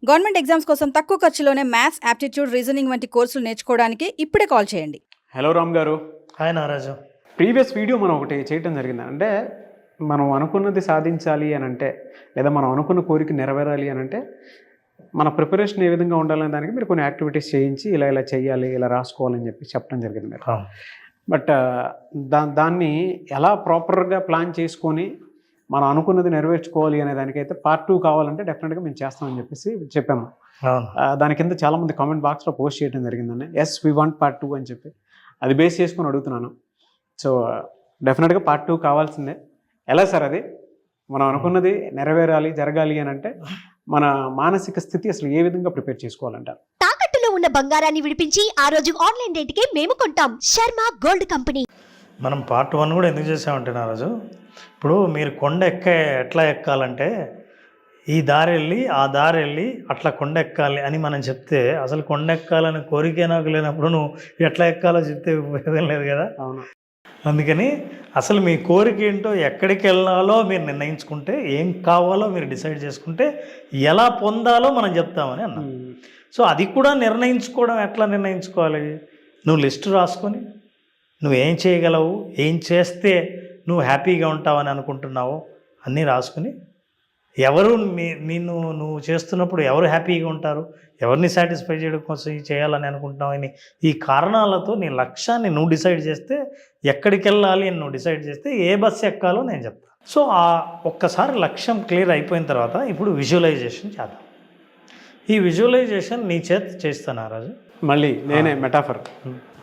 Government exams కోసం తక్కువ ఖర్చులోనే maths, aptitude, reasoning వంటి కోర్సులు నేర్చుకోవడానికి ఇప్పుడే కాల్ చేయండి. హలో రామ్ గారు. హాయ్ నారాజు. ప్రీవియస్ వీడియో మనం ఒకటి చేయటం జరిగింది. అంటే మనం అనుకున్నది సాధించాలి అని అంటే, లేదా మనం అనుకున్న కోరిక నెరవేరాలి అని అంటే మన ప్రిపరేషన్ ఏ విధంగా ఉండాలనే దానికి మీరు కొన్ని యాక్టివిటీస్ చేయించి ఇలా చేయాలి, ఇలా రాసుకోవాలని చెప్పడం జరిగింది మీరు. బట్ దాన్ని ఎలా ప్రాపర్గా ప్లాన్ చేసుకొని మనం అనుకున్నది నెరవేర్చుకోవాలి అనే దానికైతే పార్ట్ 2 కావాలంటే డెఫినెట్గా మేము చేస్తామని చెప్పాము. దాని కింద చాలామంది కామెంట్ బాక్స్లో పోస్ట్ చేయడం జరిగిందండి. ఎస్ వి వాంట్ పార్ట్ 2 అని చెప్పి అది బేస్ చేసుకొని అడుగుతున్నాను. సో డెఫినెట్గా పార్ట్ 2 కావాల్సిందే. ఎలా సార్ అది? మనం అనుకున్నది నెరవేరాలి, జరగాలి అని అంటే మన మానసిక స్థితి అసలు ఏ విధంగా ప్రిపేర్ చేసుకోవాలంటారు? తాకట్టులో ఉన్న బంగారాన్ని విడిపించి ఆ రోజు ఆన్లైన్ రేటుకే మేము కొంటాం. Sharma gold company. మనం పార్ట్ 1 కూడా ఎందుకు చేసామంటే నారాజు, ఇప్పుడు మీరు కొండ ఎట్లా ఎక్కాలంటే ఈ దారి వెళ్ళి ఆ దారి వెళ్ళి అట్లా కొండ ఎక్కాలి అని మనం చెప్తే, అసలు కొండ ఎక్కాలని కోరికే నాకు లేనప్పుడు నువ్వు ఎట్లా ఎక్కాలో చెప్తే ఉపయోగం లేదు కదా. అవును. అందుకని అసలు మీ కోరిక ఏంటో, ఎక్కడికి వెళ్ళాలో మీరు నిర్ణయించుకుంటే, ఏం కావాలో మీరు డిసైడ్ చేసుకుంటే ఎలా పొందాలో మనం చెప్తామని అన్నాం. సో అది కూడా నిర్ణయించుకోవడం ఎట్లా నిర్ణయించుకోవాలి? నువ్వు లిస్టు రాసుకొని నువ్వు ఏం చేయగలవు, ఏం చేస్తే నువ్వు హ్యాపీగా ఉంటావని అనుకుంటున్నావో అన్నీ రాసుకుని, ఎవరు నువ్వు చేస్తున్నప్పుడు ఎవరు హ్యాపీగా ఉంటారు, ఎవరిని సాటిస్ఫై చేయడం కోసం చేయాలని అనుకుంటున్నావు అని ఈ కారణాలతో నీ లక్ష్యాన్ని నువ్వు డిసైడ్ చేస్తే, ఎక్కడికి వెళ్ళాలి అని నువ్వు డిసైడ్ చేస్తే ఏ బస్సు ఎక్కాలో నేను చెప్తాను. సో ఆ ఒక్కసారి లక్ష్యం క్లియర్ అయిపోయిన తర్వాత ఇప్పుడు విజువలైజేషన్ చేద్దాం. ఈ విజువలైజేషన్ నీ చేత చేస్తాను ఆ రోజు. మళ్ళీ నేనే మెటాఫర్.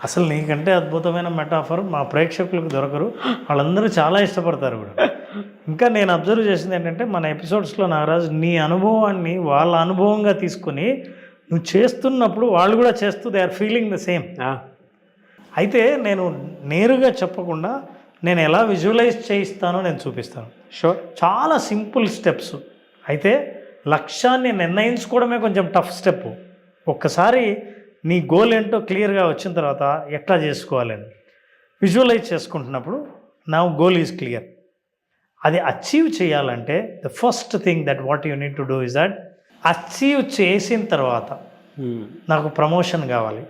అసలు నీకంటే అద్భుతమైన మెటాఫర్ మా ప్రేక్షకులకు దొరకరు, వాళ్ళందరూ చాలా ఇష్టపడతారు కూడా. ఇంకా నేను అబ్జర్వ్ చేసింది ఏంటంటే, మన ఎపిసోడ్స్లో నాగరాజు నీ అనుభవాన్ని వాళ్ళ అనుభవంగా తీసుకొని నువ్వు చేస్తున్నప్పుడు వాళ్ళు కూడా చేస్తూ they are feeling the same. అయితే నేను నేరుగా చెప్పకుండా నేను ఎలా విజువలైజ్ చేయిస్తానో నేను చూపిస్తాను. షూర్. చాలా సింపుల్ స్టెప్స్. అయితే లక్ష్యాన్ని నిర్ణయించుకోవడమే కొంచెం టఫ్ స్టెప్. ఒక్కసారి నీ గోల్ ఏంటో క్లియర్గా వచ్చిన తర్వాత ఎట్లా చేసుకోవాలని విజువలైజ్ చేసుకుంటున్నప్పుడు నా గోల్ ఈజ్ క్లియర్. అది అచీవ్ చేయాలంటే the first thing that what you need to do is that, achieve చేసిన తర్వాత నాకు ప్రమోషన్ కావాలి,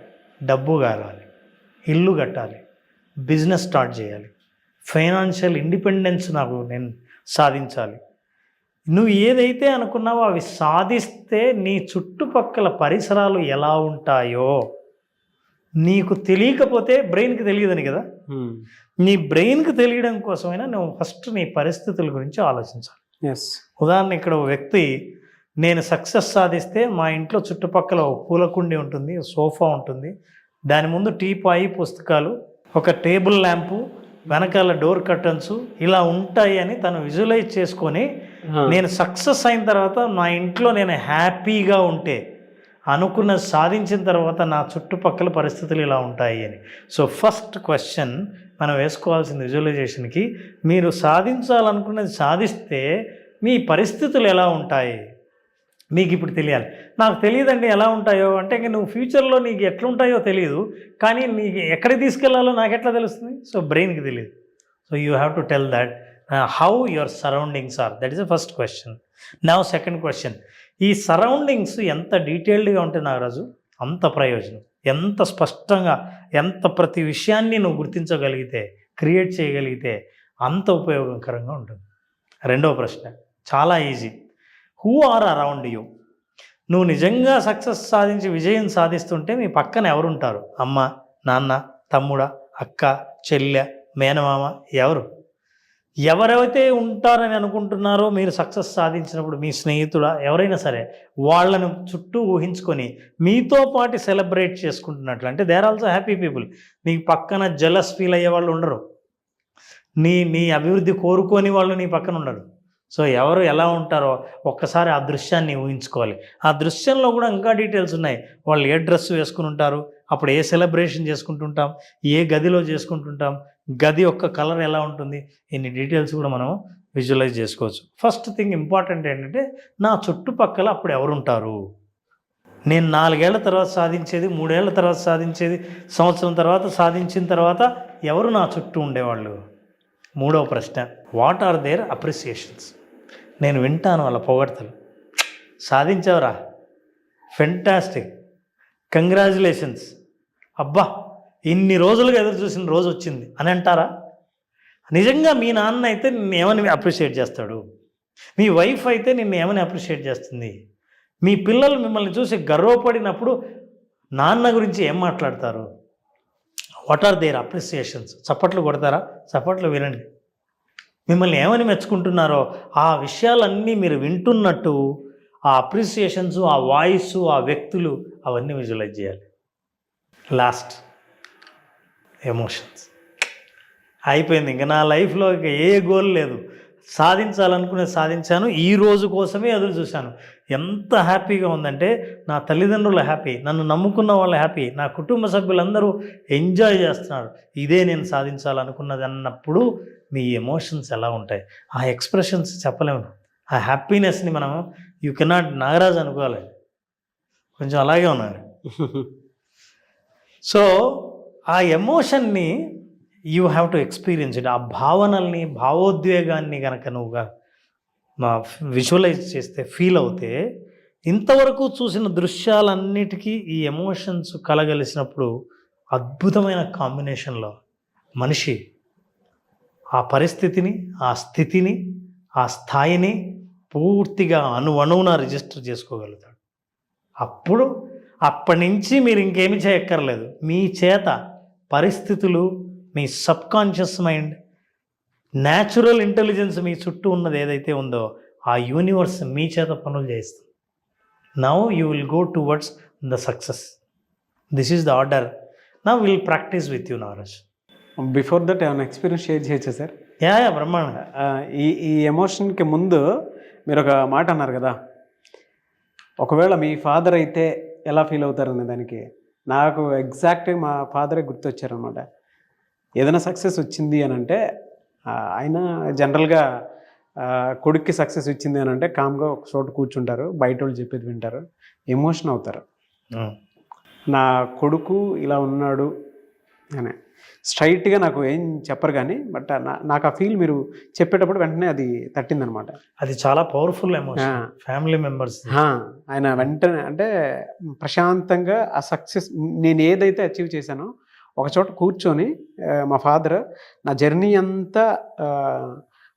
డబ్బు కావాలి, ఇల్లు కట్టాలి, బిజినెస్ స్టార్ట్ చేయాలి, ఫైనాన్షియల్ ఇండిపెండెన్స్ నేను సాధించాలి. నువ్వు ఏదైతే అనుకున్నావో అవి సాధిస్తే నీ చుట్టుపక్కల పరిసరాలు ఎలా ఉంటాయో నీకు తెలియకపోతే బ్రెయిన్కి తెలియదని కదా. నీ బ్రెయిన్కి తెలియడం కోసమైనా నువ్వు ఫస్ట్ నీ పరిస్థితుల గురించి ఆలోచించాలి. ఎస్. ఉదాహరణ, ఇక్కడ ఒక వ్యక్తి నేను సక్సెస్ సాధిస్తే మా ఇంట్లో చుట్టుపక్కల ఒక పూలకుండి ఉంటుంది, సోఫా ఉంటుంది, దాని ముందు టీపాయి, పుస్తకాలు, ఒక టేబుల్ ల్యాంపు, వెనకాల డోర్ కర్టన్స్ ఇలా ఉంటాయి అని తను విజువలైజ్ చేసుకొని, నేను సక్సెస్ అయిన తర్వాత నా ఇంట్లో నేను హ్యాపీగా ఉంటే, అనుకున్నది సాధించిన తర్వాత నా చుట్టుపక్కల పరిస్థితులు ఇలా ఉంటాయి అని. సో ఫస్ట్ క్వశ్చన్ మనం వేసుకోవాల్సిన విజువలైజేషన్కి, మీరు సాధించాలనుకున్నది సాధిస్తే మీ పరిస్థితులు ఎలా ఉంటాయి మీకు ఇప్పుడు తెలియాలి. నాకు తెలియదండి ఎలా ఉంటాయో అంటే, ఇంక నువ్వు ఫ్యూచర్లో నీకు ఎట్లుంటాయో తెలియదు, కానీ నీకు ఎక్కడికి తీసుకెళ్లాలో నాకు ఎట్లా తెలుస్తుంది? సో బ్రెయిన్కి తెలియదు. So you have to tell that how your surroundings are. That is the first question. Now second question, ఈ సరౌండింగ్స్ ఎంత డీటెయిల్డ్గా ఉంటే నాగరాజు అంత ప్రయోజనం. ఎంత స్పష్టంగా, ఎంత ప్రతి విషయాన్ని నువ్వు గుర్తించగలిగితే, క్రియేట్ చేయగలిగితే అంత ఉపయోగకరంగా ఉంటుంది. రెండవ ప్రశ్న చాలా easy. Who are around you? నువ్వు నిజంగా సక్సెస్ సాధించి విజయం సాధిస్తుంటే మీ పక్కన ఎవరుంటారు? అమ్మ, నాన్న, తమ్ముడా, అక్క, చెల్లె, మేనమామ, ఎవరైతే ఉంటారని అనుకుంటున్నారో మీరు సక్సెస్ సాధించినప్పుడు, మీ స్నేహితుడా, ఎవరైనా సరే, వాళ్ళను చుట్టూ ఊహించుకొని మీతో పాటు సెలబ్రేట్ చేసుకుంటున్నట్లు అంటే they are also happy people. నీ పక్కన జెలస్ ఫీల్ అయ్యే వాళ్ళు ఉండరు, నీ అభివృద్ధి కోరుకొని వాళ్ళు నీ పక్కన ఉండరు. సో ఎవరు ఎలా ఉంటారో ఒక్కసారి ఆ దృశ్యాన్ని ఊహించుకోవాలి. ఆ దృశ్యంలో కూడా ఇంకా డీటెయిల్స్ ఉన్నాయి. వాళ్ళు ఏ డ్రెస్ వేసుకుని ఉంటారు, అప్పుడు ఏ సెలబ్రేషన్ చేసుకుంటుంటాం, ఏ గదిలో చేసుకుంటుంటాం, గది యొక్క కలర్ ఎలా ఉంటుంది, ఇన్ని డీటెయిల్స్ కూడా మనం విజువలైజ్ చేసుకోవచ్చు. ఫస్ట్ థింగ్ ఇంపార్టెంట్ ఏంటంటే, నా చుట్టుపక్కల అప్పుడు ఎవరుంటారు? నేను 4 ఏళ్ల తర్వాత సాధించేది, 3 ఏళ్ల తర్వాత సాధించేది, సంవత్సరం తర్వాత సాధించిన తర్వాత ఎవరు నా చుట్టూ ఉండేవాళ్ళు? మూడవ ప్రశ్న, వాట్ ఆర్ దేర్ అప్రిసియేషన్స్? నేను వింటాను వాళ్ళ పొగడ్తలు. సాధించావురా, ఫెంటాస్టిక్, కంగ్రాచులేషన్స్, అబ్బా ఇన్ని రోజులుగా ఎదురు చూసిన రోజు వచ్చింది అని అంటారా? నిజంగా మీ నాన్న అయితే నిన్ను ఏమని అప్రిషియేట్ చేస్తాడు? మీ వైఫ్ అయితే నిన్ను ఏమని అప్రిషియేట్ చేస్తుంది? మీ పిల్లలు మిమ్మల్ని చూసి గర్వపడినప్పుడు నాన్న గురించి ఏం మాట్లాడతారు? What are their appreciations? చప్పట్లు కొడతారా? చప్పట్లు వినండి. మిమ్మల్ని ఏమని మెచ్చుకుంటున్నారో ఆ విషయాలన్నీ మీరు వింటున్నట్టు ఆ అప్రిసియేషన్స్, ఆ వాయిస్, ఆ వ్యక్తులు అవన్నీ విజువలైజ్ చేయాలి. Last emotions. అయిపోయింది, ఇంకా నా లైఫ్లో ఇక ఏ గోల్ లేదు, సాధించాలనుకునేది సాధించాను, ఈ రోజు కోసమే ఎదురు చూశాను. ఎంత హ్యాపీగా ఉందంటే నా తల్లిదండ్రులు హ్యాపీ, నన్ను నమ్ముకున్న వాళ్ళు హ్యాపీ, నా కుటుంబ సభ్యులందరూ ఎంజాయ్ చేస్తున్నారు. ఇదే నేను సాధించాలనుకున్నది అన్నప్పుడు మీ ఎమోషన్స్ ఎలా ఉంటాయి? ఆ ఎక్స్ప్రెషన్స్ చెప్పలేము. ఆ హ్యాపీనెస్ని మనం యూ కెనాట్ నాగరాజ్ అనుకోవాలి, కొంచెం అలాగే ఉన్నాడు. సో ఆ ఎమోషన్ని you have to experience it. ఆ భావనల్ని, భావోద్వేగాన్ని కనుక నువ్వుగా విజువలైజ్ చేస్తే, ఫీల్ అవుతే, ఇంతవరకు చూసిన దృశ్యాలన్నిటికీ ఈ ఎమోషన్స్ కలగలిసినప్పుడు అద్భుతమైన కాంబినేషన్లో మనిషి ఆ పరిస్థితిని, ఆ స్థితిని, ఆ స్థాయిని పూర్తిగా అణువున రిజిస్టర్ చేసుకోగలుగుతాడు. అప్పటి నుంచి మీరు ఇంకేమి చేయక్కర్లేదు. మీ చేత పరిస్థితులు, మీ సబ్కాన్షియస్ మైండ్, న్యాచురల్ ఇంటెలిజెన్స్ మీ చుట్టూ ఉన్నది ఏదైతే ఉందో ఆ యూనివర్స్ మీ చేత పనులు చేస్తుంది. Now you will go towards the success. This is the order. Now will practice with you Nagaraj. Before that ఏమైనా ఎక్స్పీరియన్స్ షేర్ చేయొచ్చా సార్? యా బ్రహ్మాండంగా. ఈ ఎమోషన్కి ముందు మీరు ఒక మాట అన్నారు కదా, ఒకవేళ మీ ఫాదర్ అయితే ఎలా ఫీల్ అవుతారనే దానికి నాకు ఎగ్జాక్ట్గా మా ఫాదరే గుర్తొచ్చారనమాట. ఏదైనా సక్సెస్ వచ్చింది అని అంటే ఆయన జనరల్గా కొడుక్కి సక్సెస్ వచ్చింది అని అంటే కామ్గా ఒక చోట కూర్చుంటారు, బయట వాళ్ళు చెప్పేది వింటారు, ఎమోషన్ అవుతారు. నా కొడుకు ఇలా ఉన్నాడు అని స్ట్రైట్గా నాకు ఏం చెప్పరు, కానీ బట్ నాకు ఆ ఫీల్ మీరు చెప్పేటప్పుడు వెంటనే అది తట్టిందనమాట. అది చాలా పవర్ఫుల్ ఎమోషన్. ఫ్యామిలీ మెంబర్స్ ఆయన వెంటనే అంటే ప్రశాంతంగా ఆ సక్సెస్ నేను ఏదైతే అచీవ్ చేశానో ఒక చోట కూర్చొని మా ఫాదర్ నా జర్నీ అంతా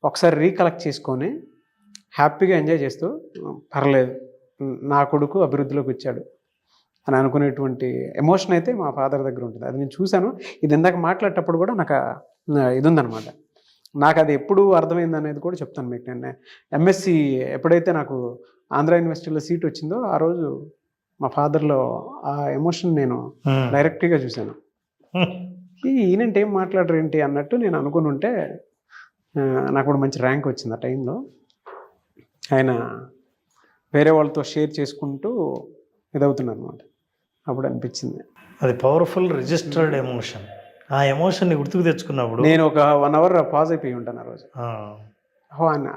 ఒకసారి రీకలెక్ట్ చేసుకొని హ్యాపీగా ఎంజాయ్ చేస్తూ, పర్లేదు నా కొడుకు అభివృద్ధిలోకి వచ్చాడు అని అనుకునేటువంటి ఎమోషన్ అయితే మా ఫాదర్ దగ్గర ఉంటుంది. అది నేను చూశాను. ఇది ఇందాక మాట్లాడేటప్పుడు కూడా నాకు ఇది ఉందన్నమాట. నాకు అది ఎప్పుడు అర్థమైంది అనేది కూడా చెప్తాను మీకు. నేను ఎంఎస్సి ఎప్పుడైతే నాకు ఆంధ్ర యూనివర్సిటీలో సీట్ వచ్చిందో ఆ రోజు మా ఫాదర్లో ఆ ఎమోషన్ నేను డైరెక్ట్గా చూశాను. ఈయనంటే ఏం మాట్లాడరు ఏంటి అన్నట్టు నేను అనుకుని ఉంటే నాకు కూడా మంచి ర్యాంక్ వచ్చింది ఆ టైంలో. ఆయన వేరే వాళ్ళతో షేర్ చేసుకుంటూ ఇదవుతున్నారు అనమాట. అప్పుడు అనిపించింది అది పవర్ఫుల్ రిజిస్టర్డ్ ఎమోషన్. ఆ ఎమోషన్ని గుర్తుకు తెచ్చుకున్నప్పుడు నేను ఒక 1 hour పాజ్ అయిపోయి ఉంటాను ఆ రోజు.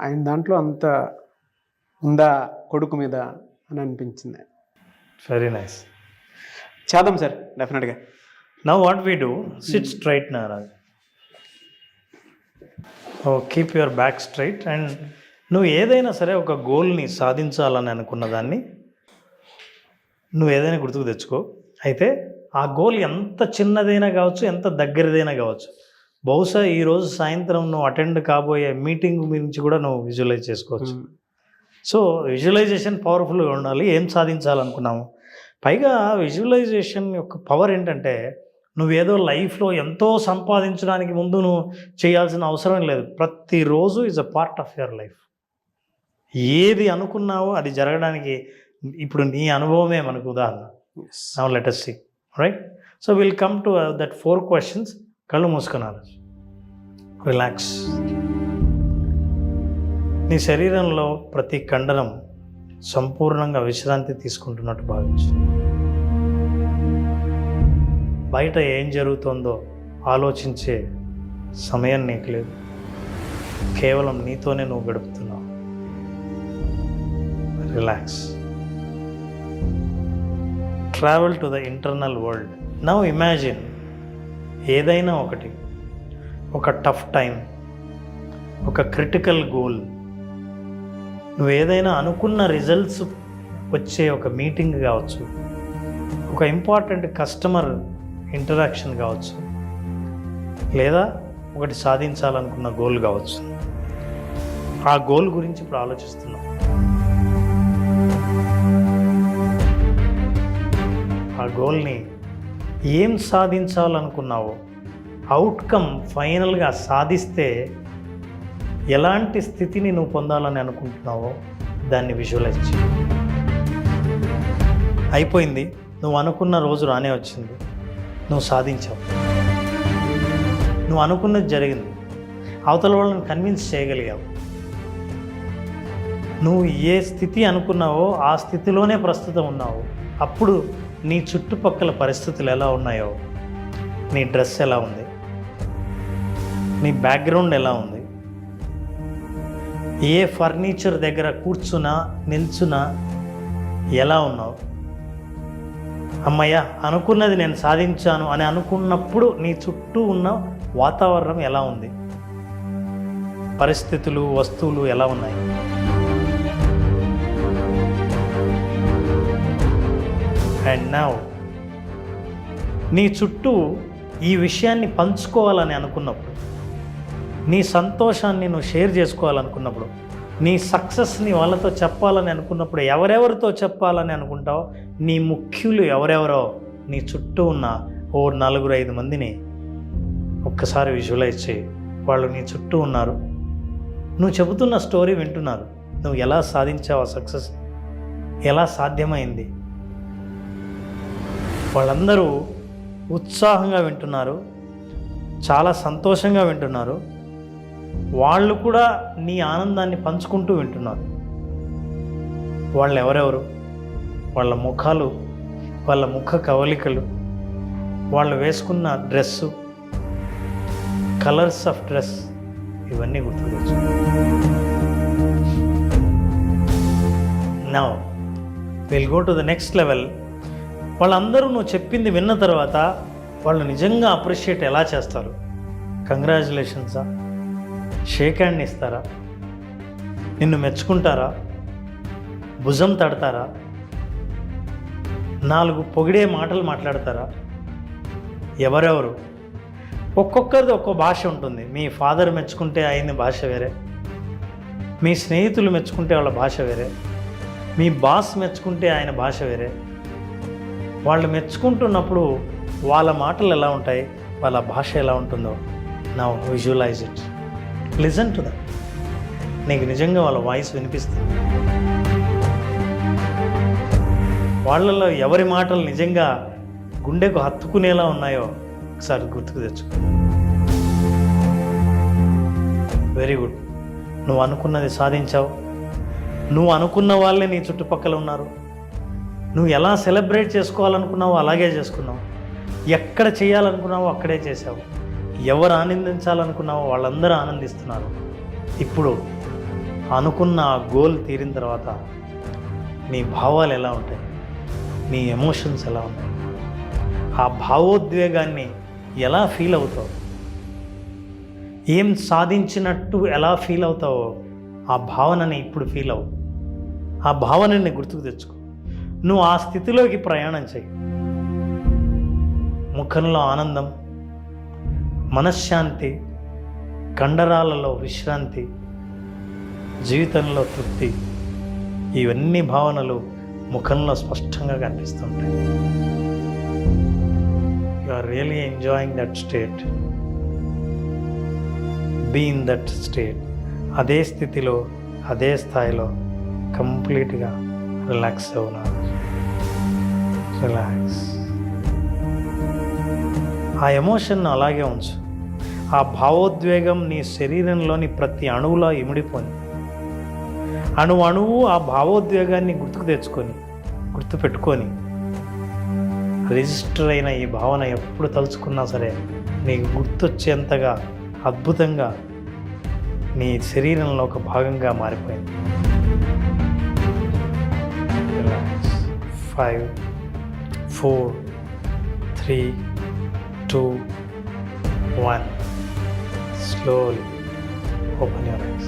ఆయన దాంట్లో అంత ఉందా కొడుకు మీద అని అనిపించింది. Very nice. చేద్దాం సార్, డెఫినెట్గా. Now what we do, sit straight Nagaraj. Keep your back straight and నువ్వు ఏదైనా సరే ఒక గోల్ని సాధించాలని అనుకున్న దాన్ని నువ్వు ఏదైనా గుర్తుకు తెచ్చుకో. అయితే ఆ గోల్ ఎంత చిన్నదైనా కావచ్చు, ఎంత దగ్గరదైనా కావచ్చు. బహుశా ఈరోజు సాయంత్రం నువ్వు అటెండ్ కాబోయే మీటింగ్ గురించి కూడా నువ్వు విజువలైజ్ చేసుకోవచ్చు. సో విజువలైజేషన్ పవర్ఫుల్గా ఉండాలి. ఏం సాధించాలనుకున్నాము. పైగా విజువలైజేషన్ యొక్క పవర్ ఏంటంటే నువ్వేదో లైఫ్లో ఎంతో సంపాదించడానికి ముందు నువ్వు చేయాల్సిన అవసరం లేదు. ప్రతిరోజు is a part of your life. ఏది అనుకున్నావో అది జరగడానికి ఇప్పుడు నీ అనుభవమే మనకు ఉదాహరణ. Now let us see, right? So will come to that 4 questions. కళ్ళు మూసుకున్నారు, రిలాక్స్. నీ శరీరంలో ప్రతి కండరం సంపూర్ణంగా విశ్రాంతి తీసుకుంటున్నట్టు భావించు. బయట ఏం జరుగుతుందో ఆలోచించే సమయం నీకు లేదు. కేవలం నీతోనే నువ్వు గడుపుతున్నావు. Relax. Travel to the internal world. Now imagine ఏదైనా ఒకటి, ఒక టఫ్ టైం, ఒక క్రిటికల్ గోల్, నువ్వు ఏదైనా అనుకున్న రిజల్ట్స్ వచ్చే ఒక మీటింగ్ కావచ్చు, ఒక ఇంపార్టెంట్ కస్టమర్ ఇంటరాక్షన్ కావచ్చు, లేదా ఒకటి సాధించాలనుకున్న గోల్ కావచ్చు. ఆ గోల్ గురించి ఇప్పుడు ఆలోచిస్తున్నాం. ఆ గోల్ని ఏం సాధించాలనుకున్నావో, అవుట్కమ్ ఫైనల్గా సాధిస్తే ఎలాంటి స్థితిని నువ్వు పొందాలని అనుకుంటున్నావో దాన్ని విజువలైజ్ చేయి. అయిపోయింది, నువ్వు అనుకున్న రోజు రానే వచ్చింది, నువ్వు సాధించావు, నువ్వు అనుకున్నది జరిగింది, అవతల వాళ్ళని కన్విన్స్ చేయగలిగావు. నువ్వు ఏ స్థితి అనుకున్నావో ఆ స్థితిలోనే ప్రస్తుతం ఉన్నావు. అప్పుడు నీ చుట్టుపక్కల పరిస్థితులు ఎలా ఉన్నాయో, నీ డ్రెస్ ఎలా ఉంది, నీ బ్యాక్గ్రౌండ్ ఎలా ఉంది, ఏ ఫర్నిచర్ దగ్గర కూర్చున్నా నిల్చున్నా ఎలా ఉన్నావు, అమ్మయ్య అనుకున్నది నేను సాధించాను అని అనుకున్నప్పుడు నీ చుట్టూ ఉన్న వాతావరణం ఎలా ఉంది, పరిస్థితులు వస్తువులు ఎలా ఉన్నాయి. అండ్ నౌ నీ చుట్టూ ఈ విషయాన్ని పంచుకోవాలని అనుకున్నప్పుడు, నీ సంతోషాన్ని నువ్వు షేర్ చేసుకోవాలనుకున్నప్పుడు, నీ సక్సెస్ని వాళ్ళతో చెప్పాలని అనుకున్నప్పుడు ఎవరెవరితో చెప్పాలని అనుకుంటావో, నీ ముఖ్యులు ఎవరెవరో నీ చుట్టూ ఉన్న 4-5 మందిని ఒక్కసారి విజువలైజ్ చేయి. వాళ్ళు నీ చుట్టూ ఉన్నారు, నువ్వు చెబుతున్న స్టోరీ వింటున్నారు. నువ్వు ఎలా సాధించావు ఆ సక్సెస్, ఎలా సాధ్యమైంది, వాళ్ళందరూ ఉత్సాహంగా వింటున్నారు, చాలా సంతోషంగా వింటున్నారు. వాళ్ళు కూడా నీ ఆనందాన్ని పంచుకుంటూ వింటున్నారు. వాళ్ళు ఎవరెవరు, వాళ్ళ ముఖాలు, వాళ్ళ ముఖ కవలికలు, వాళ్ళు వేసుకున్న డ్రెస్సు, కలర్స్ ఆఫ్ డ్రెస్, ఇవన్నీ గుర్తుకొచ్చు. Now will go to the next level. వాళ్ళందరూ నువ్వు చెప్పింది విన్న తర్వాత వాళ్ళు నిజంగా అప్రిషియేట్ ఎలా చేస్తారు? కంగ్రాచులేషన్సా, షేక్ హ్యాండ్ ఇస్తారా, నిన్ను మెచ్చుకుంటారా, భుజం తడతారా, 4 పొగిడే మాటలు మాట్లాడతారా? ఎవరెవరు? ఒక్కొక్కరిది ఒక్కో భాష ఉంటుంది. మీ ఫాదర్ మెచ్చుకుంటే ఆయన భాష వేరే, మీ స్నేహితులు మెచ్చుకుంటే వాళ్ళ భాష వేరే, మీ బాస్ మెచ్చుకుంటే ఆయన భాష వేరే. వాళ్ళు మెచ్చుకుంటున్నప్పుడు వాళ్ళ మాటలు ఎలా ఉంటాయి, వాళ్ళ భాష ఎలా ఉంటుందో now visualise it, listen to that. నీకు నిజంగా వాళ్ళ వాయిస్ వినిపిస్తుంది. వాళ్ళలో ఎవరి మాటలు నిజంగా గుండెకు హత్తుకునేలా ఉన్నాయో ఒకసారి గుర్తుకు తెచ్చుకో. వెరీ గుడ్, నువ్వు అనుకున్నది సాధించావు. నువ్వు అనుకున్న వాళ్ళే నీ చుట్టుపక్కల ఉన్నారు. నువ్వు ఎలా సెలబ్రేట్ చేసుకోవాలనుకున్నావో అలాగే చేసుకున్నావు. ఎక్కడ చేయాలనుకున్నావో అక్కడే చేసావు. ఎవరు ఆనందించాలనుకున్నావో వాళ్ళందరూ ఆనందిస్తున్నారు. ఇప్పుడు అనుకున్న ఆ గోల్ తీరిన తర్వాత నీ భావాలు ఎలా ఉంటాయి, నీ ఎమోషన్స్ ఎలా ఉంటాయి, ఆ భావోద్వేగాన్ని ఎలా ఫీల్ అవుతావు, ఏం సాధించినట్టు ఎలా ఫీల్ అవుతావో ఆ భావనని ఇప్పుడు ఫీల్ అవ్వు. ఆ భావనని గుర్తుకు తెచ్చుకో. నువ్వు ఆ స్థితిలోకి ప్రయాణం చేయి. ముఖంలో ఆనందం, మనశ్శాంతి, కండరాలలో విశ్రాంతి, జీవితంలో తృప్తి, ఇవన్నీ భావనలు ముఖంలో స్పష్టంగా కనిపిస్తుంటాయి. You are really enjoying that state. Be in that state. అదే స్థితిలో, అదే స్థాయిలో కంప్లీట్గా రిలాక్స్ అవునా. రిలాక్స్. ఆ ఎమోషన్ అలాగే ఉంచు. ఆ భావోద్వేగం నీ శరీరంలోని ప్రతి అణువులో ఇమిడిపోయి, అణువు ఆ భావోద్వేగాన్ని గుర్తుపెట్టుకొని రిజిస్టర్ అయిన ఈ భావన ఎప్పుడు తలుచుకున్నా సరే నీకు గుర్తొచ్చేంతగా అద్భుతంగా నీ శరీరంలో ఒక భాగంగా మారిపోయింది. 5, 4, 3, 2, 1. Slowly open your eyes.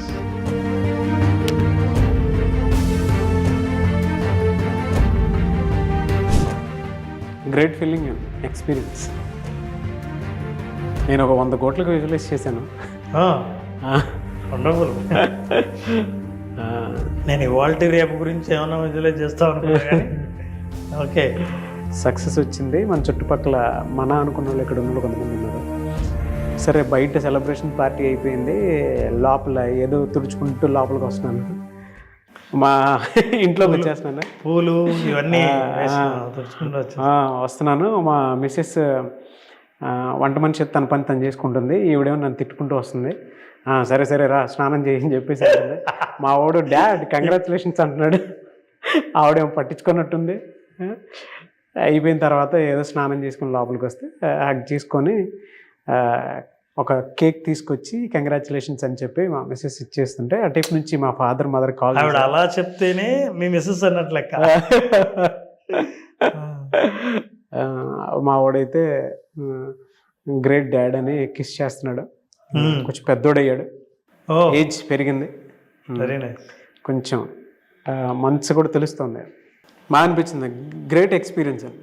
Great feeling experience. నేను ఒక 100 కోట్లకు విజువలైజ్ చేశాను. వండర్ఫుల్. నేను ఇవాళ రేపు గురించి ఏమైనా విజువలైజ్ చేస్తా అనుకున్నా కానీ ఓకే. సక్సెస్ వచ్చింది. మన చుట్టుపక్కల మన అనుకున్న వాళ్ళు ఇక్కడ ఉన్న కొంతమంది ఉన్నారు. సరే బయట సెలబ్రేషన్ పార్టీ అయిపోయింది, లోపల ఏదో తుడుచుకుంటూ లోపలికి వస్తున్నాను. మా ఇంట్లోకి వచ్చేస్తున్నాను, పూలు ఇవన్నీ తుడుచుకుంటూ వస్తున్నాను. మా మిస్సెస్ వంట మనిషి తన పని తను చేసుకుంటుంది. ఈవిడేమో నన్ను తిట్టుకుంటూ వస్తుంది. సరే సరే రా స్నానం చేయని చెప్పేసి అంటుంది. మా వాడు డాడ్ కంగ్రాచులేషన్స్ అంటున్నాడు. ఆవిడేమో పట్టించుకున్నట్టుంది. అయిపోయిన తర్వాత ఏదో స్నానం చేసుకుని లోపలికి వస్తే హగ్ చేసుకొని ఒక కేక్ తీసుకొచ్చి కంగ్రాచులేషన్స్ అని చెప్పి మా మిస్సెస్ ఇచ్చేస్తుంటే అటైపు నుంచి మా ఫాదర్ మదర్ కాల్. ఆవిడ అలా చెప్తేనే మీ మిస్సెస్ అన్నట్లు లెక్క. మా వాడైతే గ్రేట్ డాడ్ అని కిస్ చేస్తున్నాడు. కొంచెం పెద్దోడయ్యాడు, ఏజ్ పెరిగింది, వెరీ నైస్. కొంచెం మంత్స్ కూడా తెలుస్తుంది. బాగా అనిపించింది. గ్రేట్ ఎక్స్పీరియన్స్ అని.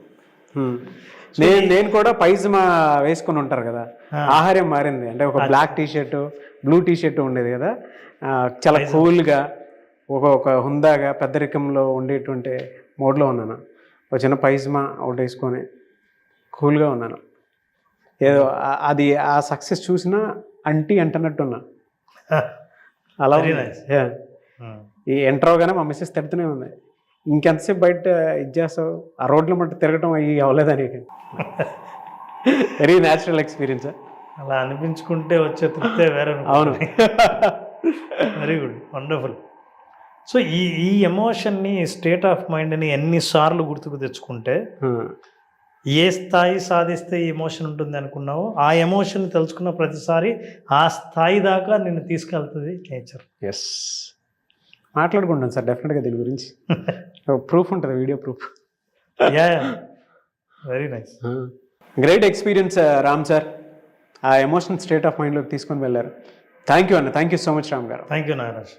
నేను కూడా పైజమా వేసుకొని ఉంటారు కదా, ఆహారం మారింది. అంటే ఒక బ్లాక్ టీషర్టు బ్లూ టీషర్ట్ ఉండేది కదా, చాలా కూల్గా ఒక హుందాగా పెద్దరికంలో ఉండేటువంటి మోడ్లో ఉన్నాను. ఒక చిన్న పైజమా ఒకటి వేసుకొని కూల్గా ఉన్నాను. ఏదో అది ఆ సక్సెస్ చూసినా అంటీ అంటున్నట్టున్నా అలా. ఈ ఎంటర్ అవగానే మా మిస్సెస్ తిడుతూనే ఉంది, ఇంకెంతసేపు బయట ఇది చేస్తావు, ఆ రోడ్ల మట్టు తిరగటం అవి అవ్వలేదని. Very natural experience. అలా అనిపించుకుంటే వచ్చే తృప్తే వేరే. అవును. Very good, wonderful. సో ఈ ఎమోషన్ని, స్టేట్ ఆఫ్ మైండ్ని ఎన్నిసార్లు గుర్తుకు తెచ్చుకుంటే ఏ స్థాయి సాధిస్తే ఈ ఎమోషన్ ఉంటుంది అనుకున్నావో ఆ ఎమోషన్ తెలుసుకున్న ప్రతిసారి ఆ స్థాయి దాకా నిన్ను తీసుకెళ్తుంది నేచర్. ఎస్, మాట్లాడుకుంటాను సార్ డెఫినెట్గా దీని గురించి. ప్రూఫ్ ఉంటుంది, video proof. Yeah, very nice. Great experience Ram sir. ఆ ఎమోషనల్ స్టేట్ ఆఫ్ మైండ్లోకి తీసుకొని వెళ్ళారు. థ్యాంక్ యూ అన్న, thank you so much Ram గారు. Thank you Nagaraj.